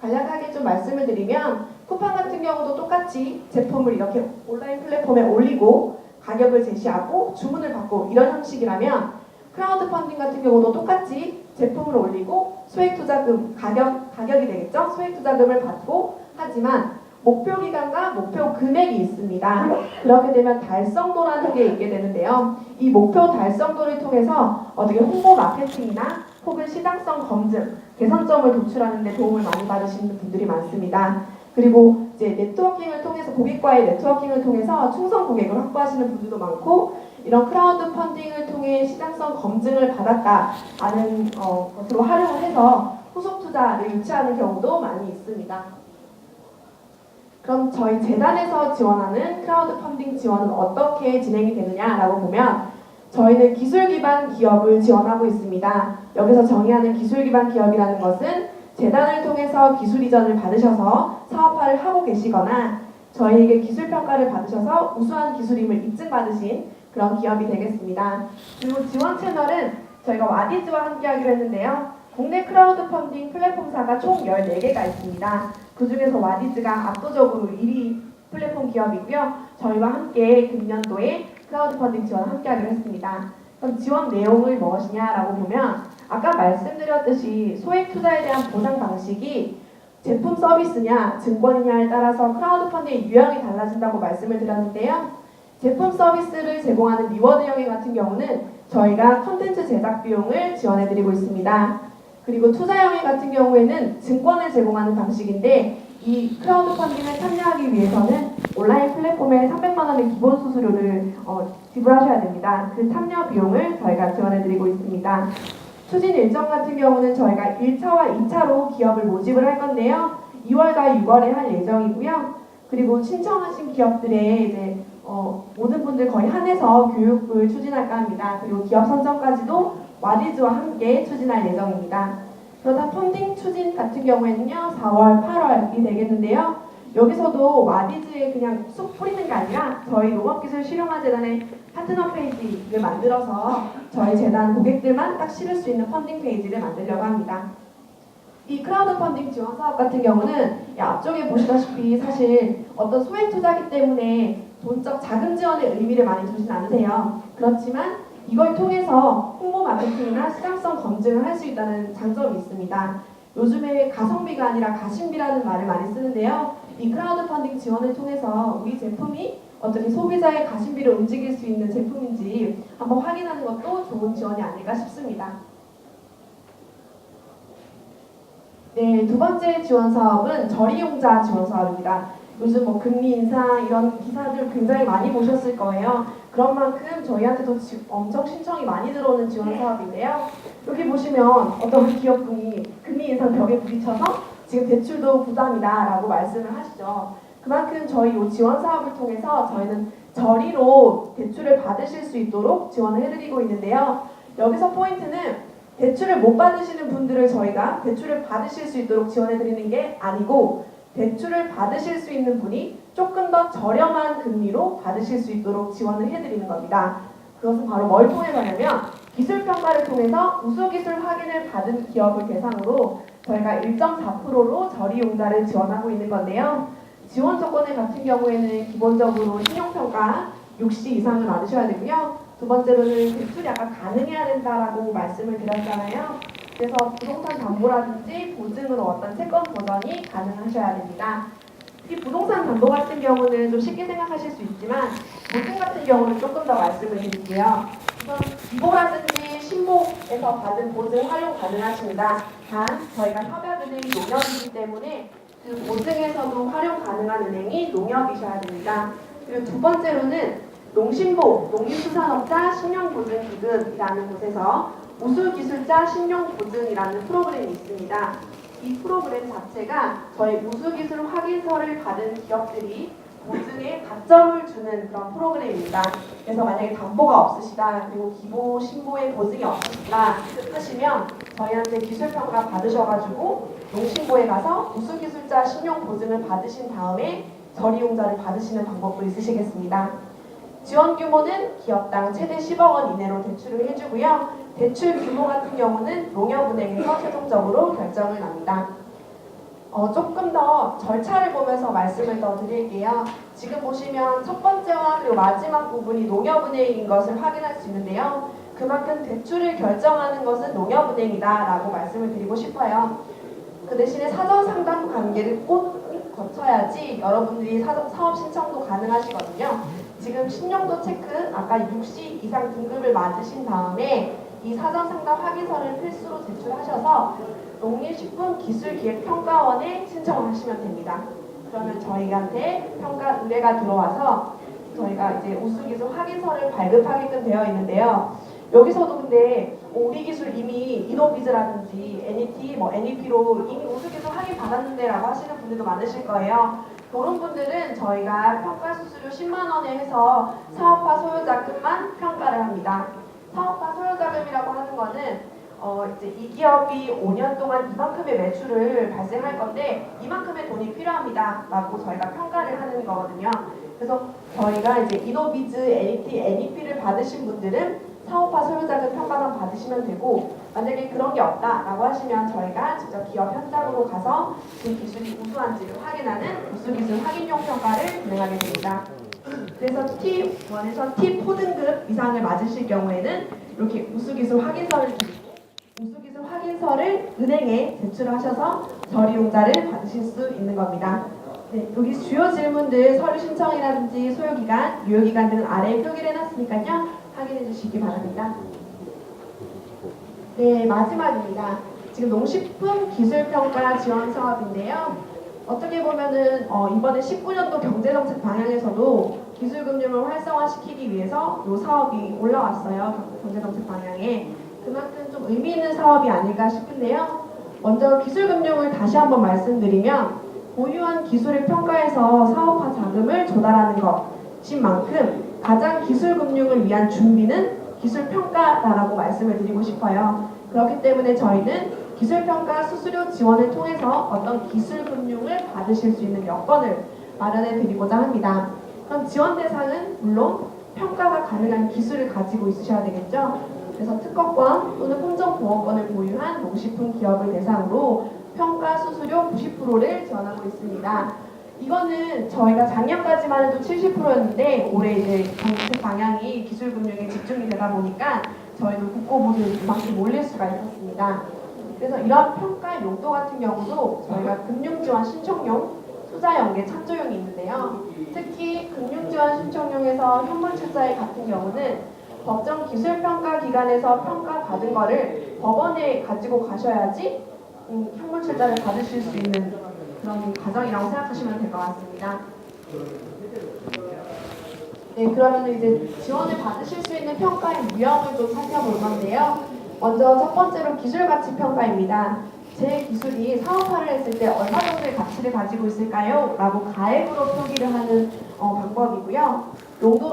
간략하게 좀 말씀을 드리면 쿠팡 같은 경우도 똑같이 제품을 이렇게 온라인 플랫폼에 올리고 가격을 제시하고 주문을 받고 이런 형식이라면 크라우드 펀딩 같은 경우도 똑같이 제품을 올리고 소액투자금 가격이 되겠죠. 소액투자금을 받고 하지만 목표 기간과 목표 금액이 있습니다. 그렇게 되면 달성도라는 게 있게 되는데요. 이 목표 달성도를 통해서 어떻게 홍보 마케팅이나 혹은 시장성 검증, 개선점을 도출하는 데 도움을 많이 받으시는 분들이 많습니다. 그리고 이제 네트워킹을 통해서 고객과의 네트워킹을 통해서 충성 고객을 확보하시는 분들도 많고 이런 크라우드 펀딩을 통해 시장성 검증을 받았다라는 것으로 활용을 해서 후속 투자를 유치하는 경우도 많이 있습니다. 그럼 저희 재단에서 지원하는 크라우드 펀딩 지원은 어떻게 진행이 되느냐라고 보면 저희는 기술 기반 기업을 지원하고 있습니다. 여기서 정의하는 기술 기반 기업이라는 것은 재단을 통해서 기술 이전을 받으셔서 사업화를 하고 계시거나 저희에게 기술 평가를 받으셔서 우수한 기술임을 입증받으신 그런 기업이 되겠습니다. 그리고 지원 채널은 저희가 와디즈와 함께 하기로 했는데요. 국내 크라우드 펀딩 플랫폼사가 총 14개가 있습니다. 그 중에서 와디즈가 압도적으로 1위 플랫폼 기업이고요. 저희와 함께 금년도에 크라우드 펀딩 지원을 함께 하기로 했습니다. 그럼 지원 내용을 무엇이냐라고 보면 아까 말씀드렸듯이 소액 투자에 대한 보상 방식이 제품 서비스냐 증권이냐에 따라서 크라우드 펀딩의 유형이 달라진다고 말씀을 드렸는데요. 제품 서비스를 제공하는 리워드 형의 같은 경우는 저희가 콘텐츠 제작 비용을 지원해드리고 있습니다. 그리고 투자형의 같은 경우에는 증권을 제공하는 방식인데 이 크라우드 펀딩에 참여하기 위해서는 온라인 플랫폼에 300만 원의 기본 수수료를 지불하셔야 됩니다. 그 참여 비용을 저희가 지원해드리고 있습니다. 추진 일정 같은 경우는 저희가 1차와 2차로 기업을 모집을 할 건데요. 2월과 6월에 할 예정이고요. 그리고 신청하신 기업들의 이제 모든 분들 거의 한해서 교육을 추진할까 합니다. 그리고 기업 선정까지도 와디즈와 함께 추진할 예정입니다. 그러다 펀딩 추진 같은 경우에는요. 4월, 8월이 되겠는데요. 여기서도 와디즈에 그냥 쑥 뿌리는 게 아니라 저희 농업기술실용화재단의 파트너 페이지를 만들어서 저희 재단 고객들만 딱 실을 수 있는 펀딩 페이지를 만들려고 합니다. 이 크라우드 펀딩 지원 사업 같은 경우는 앞쪽에 보시다시피 사실 어떤 소액 투자기 때문에 돈적 자금 지원의 의미를 많이 두진 않으세요. 그렇지만 이걸 통해서 홍보 마케팅이나 시장성 검증을 할 수 있다는 장점이 있습니다. 요즘에 가성비가 아니라 가심비라는 말을 많이 쓰는데요. 이 크라우드 펀딩 지원을 통해서 우리 제품이 어떻게 소비자의 가심비를 움직일 수 있는 제품인지 한번 확인하는 것도 좋은 지원이 아닐까 싶습니다. 네, 두 번째 지원 사업은 저리용자 지원 사업입니다. 요즘 금리 인상 이런 기사들 굉장히 많이 보셨을 거예요. 그런 만큼 저희한테도 엄청 신청이 많이 들어오는 지원 사업인데요. 여기 보시면 어떤 기업분이 금리 인상 벽에 부딪혀서 지금 대출도 부담이다 라고 말씀을 하시죠. 그만큼 저희 이 지원 사업을 통해서 저희는 저리로 대출을 받으실 수 있도록 지원을 해드리고 있는데요. 여기서 포인트는 대출을 못 받으시는 분들을 저희가 대출을 받으실 수 있도록 지원해드리는 게 아니고 대출을 받으실 수 있는 분이 조금 더 저렴한 금리로 받으실 수 있도록 지원을 해드리는 겁니다. 그것은 바로 뭘 통해서냐면 기술평가를 통해서 우수기술 확인을 받은 기업을 대상으로 저희가 1.4%로 저리용자를 지원하고 있는 건데요. 지원 조건을 같은 경우에는 기본적으로 신용평가 60 이상을 받으셔야 되고요. 두 번째로는 대출이 약간 가능해야 된다라고 말씀을 드렸잖아요. 그래서 부동산 담보라든지 보증으로 어떤 채권 보전이 가능하셔야 됩니다. 이 부동산 담보 같은 경우는 좀 쉽게 생각하실 수 있지만 보증 같은 경우는 조금 더 말씀을 드릴게요. 우선 기보라든지 신복에서 받은 보증 활용 가능하십니다. 단 저희가 협약은행이 농협이기 때문에 그 보증에서도 활용 가능한 은행이 농협이셔야 됩니다. 그리고 두 번째로는 농신보, 농림수산업자 신용보증기금이라는 곳에서 우수기술자 신용보증이라는 프로그램이 있습니다. 이 프로그램 자체가 저희 우수기술 확인서를 받은 기업들이 보증에 가점을 주는 그런 프로그램입니다. 그래서 만약에 담보가 없으시다, 그리고 기보, 신보에 보증이 없으시다 하시면 저희한테 기술평가 받으셔가지고 농신보에 가서 우수기술자 신용보증을 받으신 다음에 저리용자를 받으시는 방법도 있으시겠습니다. 지원 규모는 기업당 최대 10억 원 이내로 대출을 해주고요. 대출 규모 같은 경우는 농협은행에서 최종적으로 결정을 합니다. 조금 더 절차를 보면서 말씀을 더 드릴게요. 지금 보시면 첫 번째와 그리고 마지막 부분이 농협은행인 것을 확인할 수 있는데요. 그만큼 대출을 결정하는 것은 농협은행이다라고 말씀을 드리고 싶어요. 그 대신에 사전 상담 단계를 꼭 거쳐야지 여러분들이 사업 신청도 가능하시거든요. 지금 신용도 체크, 아까 6C 이상 등급을 맞으신 다음에 이 사전 상담 확인서를 필수로 제출하셔서 농림식품기술기획평가원에 신청을 하시면 됩니다. 그러면 저희한테 평가 의뢰가 들어와서 저희가 이제 우수기술 확인서를 발급하게끔 되어 있는데요. 여기서도 근데 우리 기술 이미 이노비즈라든지 NET, NEP로 이미 우수기술 확인 받았는데라고 하시는 분들도 많으실 거예요. 그런 분들은 저희가 평가 수수료 10만 원에 해서 사업화 소요자금만 평가를 합니다. 사업화 소요자금이라고 하는 거는 이제 이 기업이 5년 동안 이만큼의 매출을 발생할 건데 이만큼의 돈이 필요합니다라고 저희가 평가를 하는 거거든요. 그래서 저희가 이제 이노비즈, NET, NEP를 받으신 분들은 사업화 소요자금 평가만 받으시면 되고 만약에 그런 게 없다라고 하시면 저희가 직접 기업 현장으로 가서 그 기술이 우수한지를 확인하는 우수기술 확인용 평가를 진행하게 됩니다. 그래서 T1에서 T4 등급 이상을 맞으실 경우에는 이렇게 우수기술 확인서를 은행에 제출하셔서 저리용자를 받으실 수 있는 겁니다. 네, 여기 주요 질문들 서류 신청이라든지 소요기간, 유효기간 등은 아래에 표기를 해놨으니까요. 확인해 주시기 바랍니다. 네, 마지막입니다. 지금 농식품기술평가 지원 사업인데요. 어떻게 보면은 이번에 19년도 경제정책 방향에서도 기술금융을 활성화시키기 위해서 이 사업이 올라왔어요. 경제정책 방향에. 그만큼 좀 의미 있는 사업이 아닐까 싶은데요. 먼저 기술금융을 다시 한번 말씀드리면 보유한 기술을 평가해서 사업화 자금을 조달하는 것인 만큼 가장 기술금융을 위한 준비는 기술평가라고 말씀을 드리고 싶어요. 그렇기 때문에 저희는 기술평가 수수료 지원을 통해서 어떤 기술금융을 받으실 수 있는 여건을 마련해 드리고자 합니다. 그럼 지원 대상은 물론 평가가 가능한 기술을 가지고 있으셔야 되겠죠. 그래서 특허권 또는 품종보호권을 보유한 농식품 기업을 대상으로 평가 수수료 90%를 지원하고 있습니다. 이거는 저희가 작년까지만 해도 70%였는데 올해 이제 정책 방향이 기술금융에 집중이 되다 보니까 저희도 국고보수를 이만큼 올릴 수가 있었습니다. 그래서 이런 평가 용도 같은 경우도 저희가 금융지원 신청용, 투자연계 참조용이 있는데요. 특히 금융지원 신청용에서 현물출자액 같은 경우는 법정 기술평가기관에서 평가받은 거를 법원에 가지고 가셔야지 현물출자를 받으실 수 있는 그런 과정이라고 생각하시면 될 것 같습니다. 네, 그러면 이제 지원을 받으실 수 있는 평가의 유형을 좀 살펴볼 건데요. 먼저 첫 번째로 기술가치평가입니다. 제 기술이 사업화를 했을 때 얼마 정도의 가치를 가지고 있을까요? 라고 가액으로 표기를 하는 방법이고요. 용도